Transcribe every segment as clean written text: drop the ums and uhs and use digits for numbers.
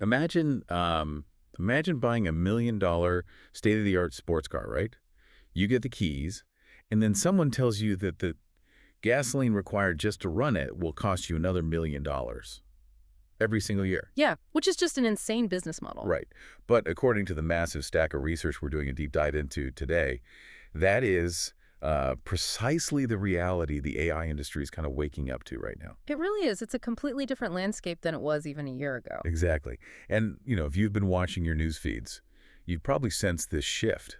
Imagine, imagine buying $1 million state-of-the-art sports car, right? You get the keys, and then someone tells you that the gasoline required just to run it will cost you another $1 million every single year. Yeah, which is just an insane business model. Right. But according to the massive stack of research we're doing a deep dive into today, that is precisely the reality the AI industry is kind of waking up to right now. It really is. It's a completely different landscape than it was even a year ago. Exactly. And, if you've been watching your news feeds, you've probably sensed this shift.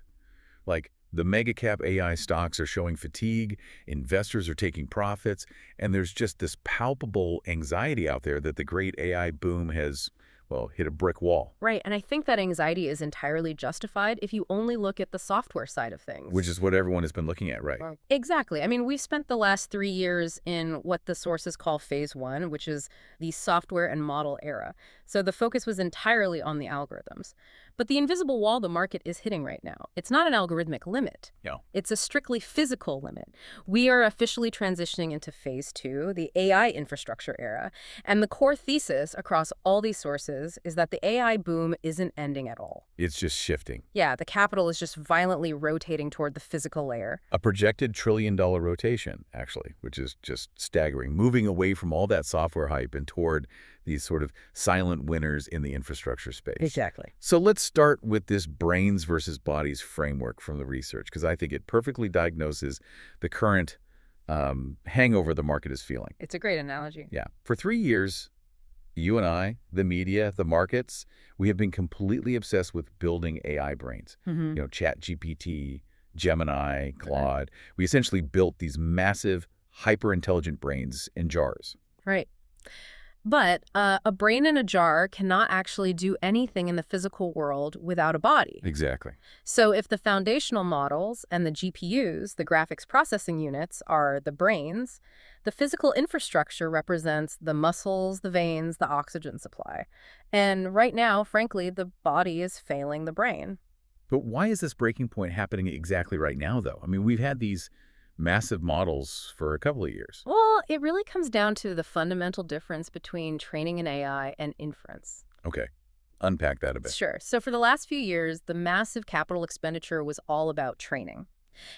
Like, the mega cap AI stocks are showing fatigue, investors are taking profits, and there's just this palpable anxiety out there that the great AI boom has, well, hit a brick wall. Right, and I think that anxiety is entirely justified if you only look at the software side of things. Which is what everyone has been looking at, right? Well, exactly. I mean, we've spent the last 3 years in what the sources call phase one, which is the software and model era. So the focus was entirely on the algorithms. But the invisible wall the market is hitting right now, it's not an algorithmic limit. Yeah. It's a strictly physical limit. We are officially transitioning into phase two, the AI infrastructure era. And the core thesis across all these sources is that the AI boom isn't ending at all. It's just shifting. Yeah, the capital is just violently rotating toward the physical layer. A projected trillion-dollar rotation, actually, which is just staggering, moving away from all that software hype and toward these sort of silent winners in the infrastructure space. Exactly. So let's start with this brains versus bodies framework from the research, because I think it perfectly diagnoses the current hangover the market is feeling. It's a great analogy. Yeah. For 3 years, you and I, the media, the markets, we have been completely obsessed with building AI brains. ChatGPT, Gemini, Claude. We essentially built these massive, hyper-intelligent brains in jars. Right. But a brain in a jar cannot actually do anything in the physical world without a body. Exactly. So if the foundational models and the GPUs, the graphics processing units, are the brains, the physical infrastructure represents the muscles, the veins, the oxygen supply. And right now, frankly, the body is failing the brain. But why is this breaking point happening exactly right now, though? I mean, we've had these massive models for a couple of years. Well, it really comes down to the fundamental difference between training an AI and inference. Okay. Unpack that a bit. Sure. So for the last few years, the massive capital expenditure was all about training.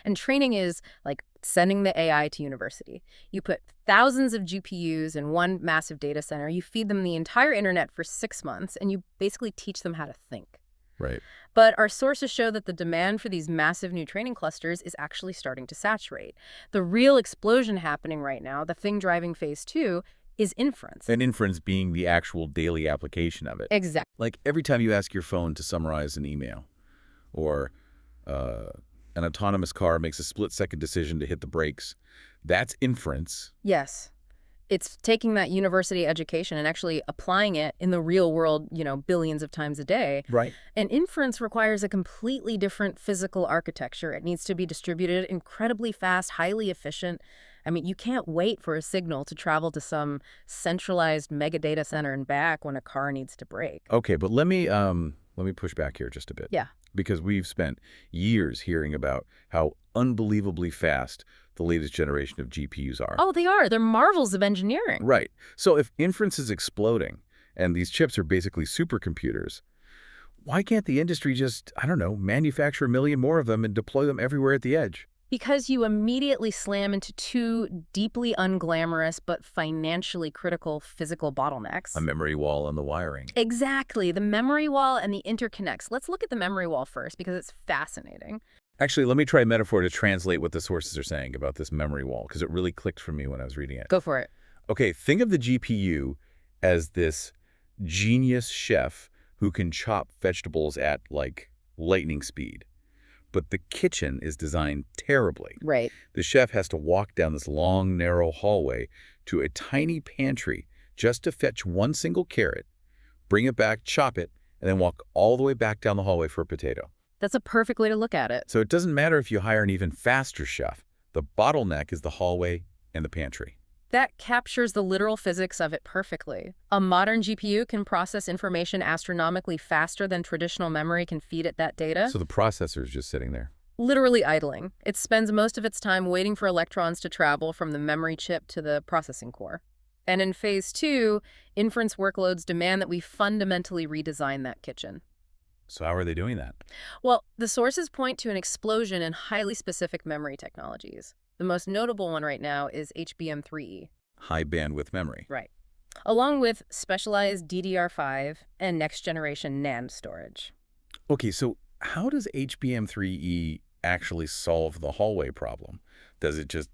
And training is like sending the AI to university. You put thousands of GPUs in one massive data center, you feed them the entire internet for 6 months, and you basically teach them how to think. Right. But our sources show that the demand for these massive new training clusters is actually starting to saturate. The real explosion happening right now, the thing driving phase two, is inference. And inference being the actual daily application of it. Exactly. Like every time you ask your phone to summarize an email, or an autonomous car makes a split-second decision to hit the brakes, that's inference. Yes. It's taking that university education and actually applying it in the real world, billions of times a day. Right. And inference requires a completely different physical architecture. It needs to be distributed incredibly fast, highly efficient. I mean, you can't wait for a signal to travel to some centralized mega data center and back when a car needs to brake. Okay, but let me push back here just a bit. Yeah. Because we've spent years hearing about how unbelievably fast the latest generation of GPUs are. Oh, they are. They're marvels of engineering. Right. So if inference is exploding and these chips are basically supercomputers, why can't the industry just, I don't know, manufacture 1 million more of them and deploy them everywhere at the edge? Because you immediately slam into two deeply unglamorous but financially critical physical bottlenecks. A memory wall and the wiring. Exactly. The memory wall and the interconnects. Let's look at the memory wall first because it's fascinating. Actually, let me try a metaphor to translate what the sources are saying about this memory wall, because it really clicked for me when I was reading it. Go for it. Okay, think of the GPU as this genius chef who can chop vegetables at, like, lightning speed. But the kitchen is designed terribly. Right. The chef has to walk down this long, narrow hallway to a tiny pantry just to fetch one single carrot, bring it back, chop it, and then walk all the way back down the hallway for a potato. That's a perfect way to look at it. So it doesn't matter if you hire an even faster chef. The bottleneck is the hallway and the pantry. That captures the literal physics of it perfectly. A modern GPU can process information astronomically faster than traditional memory can feed it that data. So the processor is just sitting there. Literally idling. It spends most of its time waiting for electrons to travel from the memory chip to the processing core. And in phase 2, inference workloads demand that we fundamentally redesign that kitchen. So how are they doing that? Well, the sources point to an explosion in highly specific memory technologies. The most notable one right now is HBM3E. High bandwidth memory. Right. Along with specialized DDR5 and next-generation NAND storage. Okay, so how does HBM3E actually solve the hallway problem? Does it just,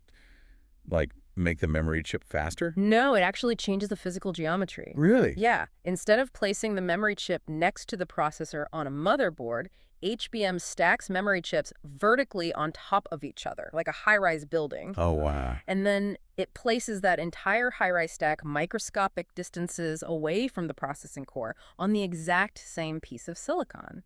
like, make the memory chip faster? No, it actually changes the physical geometry. Really? Yeah, instead of placing the memory chip next to the processor on a motherboard, HBM stacks memory chips vertically on top of each other, like a high-rise building. Oh, wow. And then it places that entire high-rise stack microscopic distances away from the processing core on the exact same piece of silicon.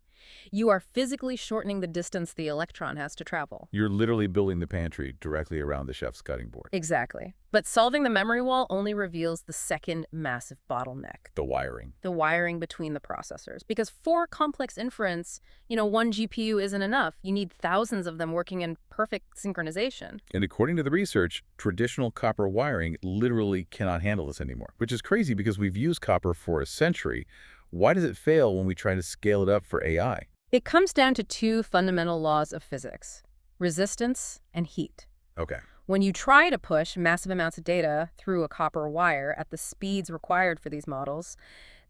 You are physically shortening the distance the electron has to travel. You're literally building the pantry directly around the chef's cutting board. Exactly. But solving the memory wall only reveals the second massive bottleneck. The wiring. The wiring between the processors. Because for complex inference, one GPU isn't enough. You need thousands of them working in perfect synchronization. And according to the research, traditional copper wiring literally cannot handle this anymore, which is crazy because we've used copper for a century. Why does it fail when we try to scale it up for AI? It comes down to two fundamental laws of physics: resistance and heat. Okay. When you try to push massive amounts of data through a copper wire at the speeds required for these models,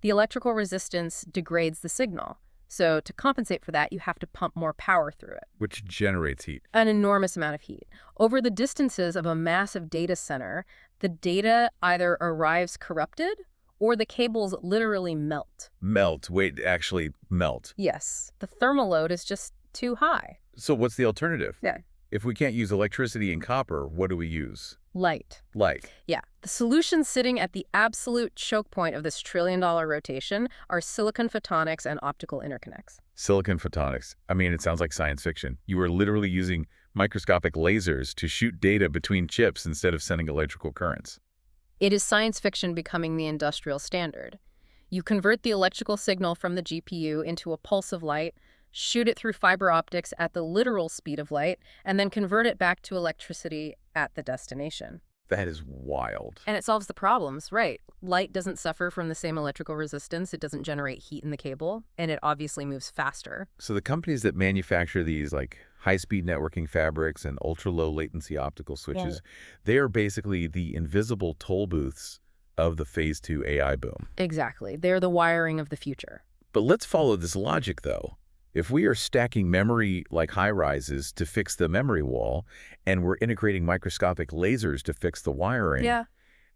the electrical resistance degrades the signal. So to compensate for that, you have to pump more power through it. Which generates heat. An enormous amount of heat. Over the distances of a massive data center, the data either arrives corrupted or the cables literally melt. Melt. Wait, actually melt. Yes, the thermal load is just too high. So what's the alternative? Yeah. If we can't use electricity and copper, what do we use? Light. Light. Yeah. The solutions sitting at the absolute choke point of this trillion-dollar rotation are silicon photonics and optical interconnects. Silicon photonics. I mean, it sounds like science fiction. You are literally using microscopic lasers to shoot data between chips instead of sending electrical currents. It is science fiction becoming the industrial standard. You convert the electrical signal from the GPU into a pulse of light, shoot it through fiber optics at the literal speed of light, and then convert it back to electricity at the destination. That is wild. And it solves the problems, right? Light doesn't suffer from the same electrical resistance, it doesn't generate heat in the cable, and it obviously moves faster. So the companies that manufacture these like high-speed networking fabrics and ultra-low latency optical switches, they are basically the invisible toll booths of the phase 2 AI boom. Exactly. They're the wiring of the future. But let's follow this logic, though. If we are stacking memory like high-rises to fix the memory wall, and we're integrating microscopic lasers to fix the wiring,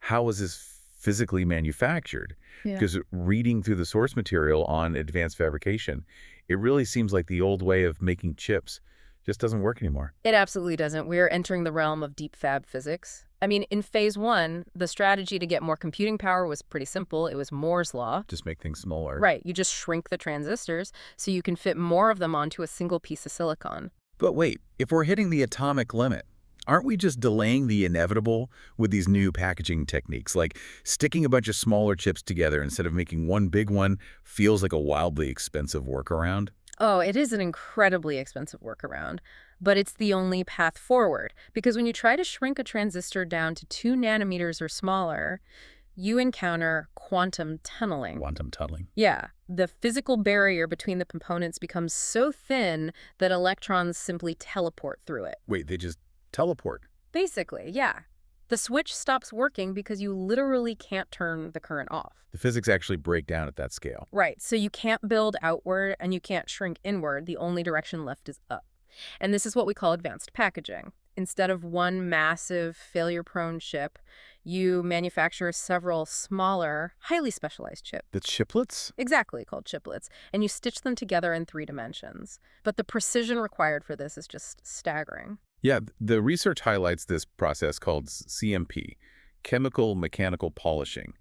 how is this physically manufactured? Because reading through the source material on advanced fabrication, it really seems like the old way of making chips just doesn't work anymore. It absolutely doesn't. We're entering the realm of deep fab physics. I mean, in phase 1, the strategy to get more computing power was pretty simple. It was Moore's law. Just make things smaller. Right. You just shrink the transistors so you can fit more of them onto a single piece of silicon. But wait, if we're hitting the atomic limit, aren't we just delaying the inevitable with these new packaging techniques? Like sticking a bunch of smaller chips together instead of making one big one feels like a wildly expensive workaround. Oh, it is an incredibly expensive workaround, but it's the only path forward. Because when you try to shrink a transistor down to 2 nanometers or smaller, you encounter quantum tunneling. Quantum tunneling. Yeah. The physical barrier between the components becomes so thin that electrons simply teleport through it. Wait, they just teleport? Basically, yeah. The switch stops working because you literally can't turn the current off. The physics actually break down at that scale. Right, so you can't build outward and you can't shrink inward. The only direction left is up. And this is what we call advanced packaging. Instead of one massive failure-prone chip, you manufacture several smaller, highly specialized chips. The chiplets? Exactly, called chiplets. And you stitch them together in 3 dimensions. But the precision required for this is just staggering. Yeah, the research highlights this process called CMP, chemical mechanical polishing.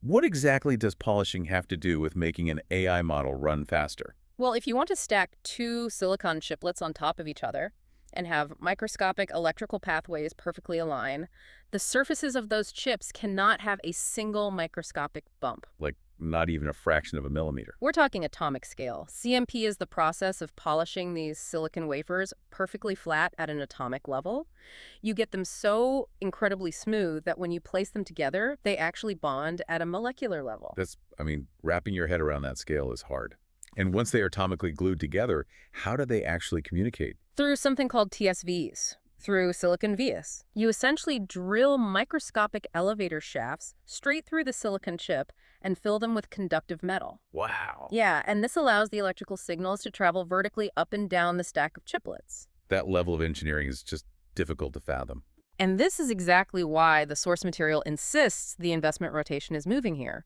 What exactly does polishing have to do with making an AI model run faster? Well, if you want to stack 2 silicon chiplets on top of each other and have microscopic electrical pathways perfectly align, the surfaces of those chips cannot have a single microscopic bump. Like not even a fraction of a millimeter. We're talking atomic scale. CMP is the process of polishing these silicon wafers perfectly flat at an atomic level. You get them so incredibly smooth that when you place them together, they actually bond at a molecular level. Wrapping your head around that scale is hard. And once they are atomically glued together, how do they actually communicate? Through something called TSVs, through silicon vias. You essentially drill microscopic elevator shafts straight through the silicon chip and fill them with conductive metal. Wow. Yeah, and this allows the electrical signals to travel vertically up and down the stack of chiplets. That level of engineering is just difficult to fathom. And this is exactly why the source material insists the investment rotation is moving here.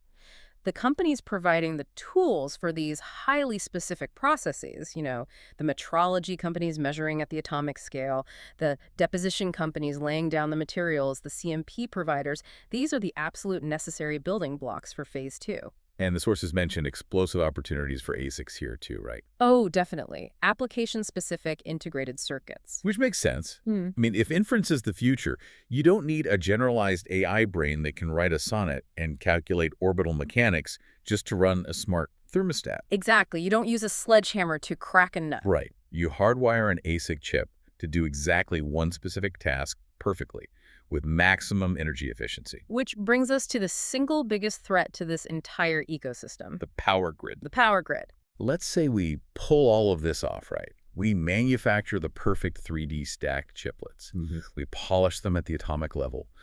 The companies providing the tools for these highly specific processes, the metrology companies measuring at the atomic scale, the deposition companies laying down the materials, the CMP providers, these are the absolute necessary building blocks for phase 2. And the sources mentioned explosive opportunities for ASICs here too, right? Oh, definitely. Application-specific integrated circuits. Which makes sense. If inference is the future, you don't need a generalized AI brain that can write a sonnet and calculate orbital mechanics just to run a smart thermostat. Exactly. You don't use a sledgehammer to crack a nut. Right. You hardwire an ASIC chip to do exactly one specific task perfectly, with maximum energy efficiency. Which brings us to the single biggest threat to this entire ecosystem. The power grid. The power grid. Let's say we pull all of this off right. We manufacture the perfect 3D stacked chiplets. We polish them at the atomic level.